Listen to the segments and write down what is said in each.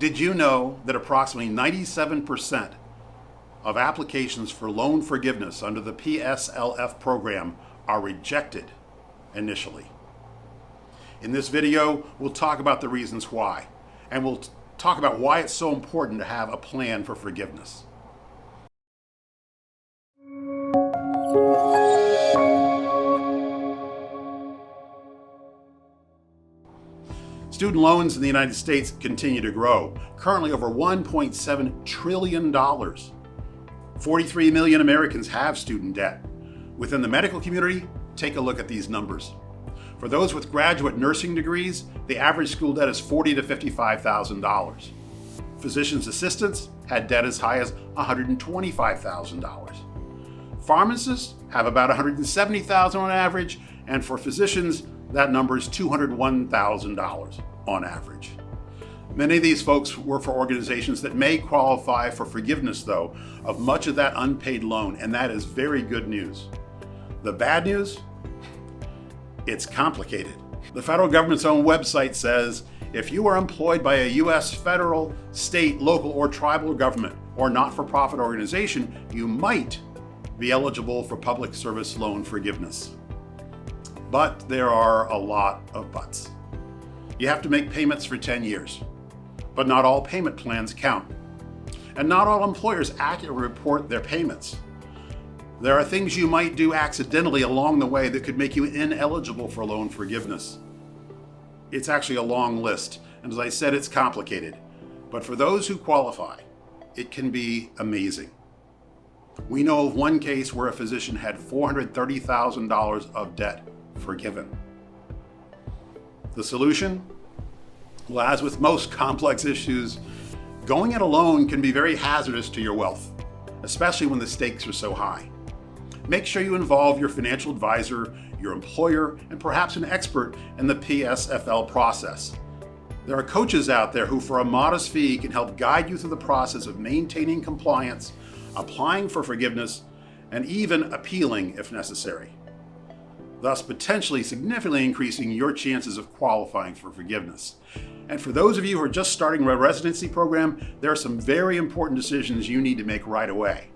Did you know that approximately 97% of applications for loan forgiveness under the PSLF program are rejected initially? In this video, we'll talk about the reasons why, and we'll talk about why it's so important to have a plan for forgiveness. Student loans in the United States continue to grow, currently over $1.7 trillion. 43 million Americans have student debt. Within the medical community, take a look at these numbers. For those with graduate nursing degrees, the average school debt is $40,000 to $55,000. Physician's assistants had debt as high as $125,000. Pharmacists have about $170,000 on average, and for physicians, that number is $201,000 on average. Many of these folks work for organizations that may qualify for forgiveness, though, of much of that unpaid loan, and that is very good news. The bad news? It's complicated. The federal government's own website says, if you are employed by a U.S. federal, state, local, or tribal government or not-for-profit organization, you might be eligible for public service loan forgiveness. But there are a lot of buts. You have to make payments for 10 years, but not all payment plans count. And not all employers accurately report their payments. There are things you might do accidentally along the way that could make you ineligible for loan forgiveness. It's actually a long list, and as I said, it's complicated. But for those who qualify, it can be amazing. We know of one case where a physician had $430,000 of debt forgiven. The solution? Well, as with most complex issues, going it alone can be very hazardous to your wealth, especially when the stakes are so high. Make sure you involve your financial advisor, your employer, and perhaps an expert in the PSFL process. There are coaches out there who, for a modest fee, can help guide you through the process of maintaining compliance, applying for forgiveness, and even appealing if necessary, thus potentially significantly increasing your chances of qualifying for forgiveness. And for those of you who are just starting a residency program, there are some very important decisions you need to make right away.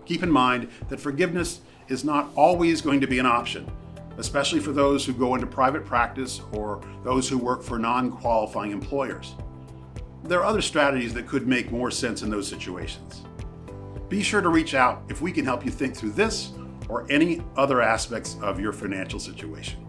Keep in mind that forgiveness is not always going to be an option, especially for those who go into private practice or those who work for non-qualifying employers. There are other strategies that could make more sense in those situations. Be sure to reach out if we can help you think through this or any other aspects of your financial situation.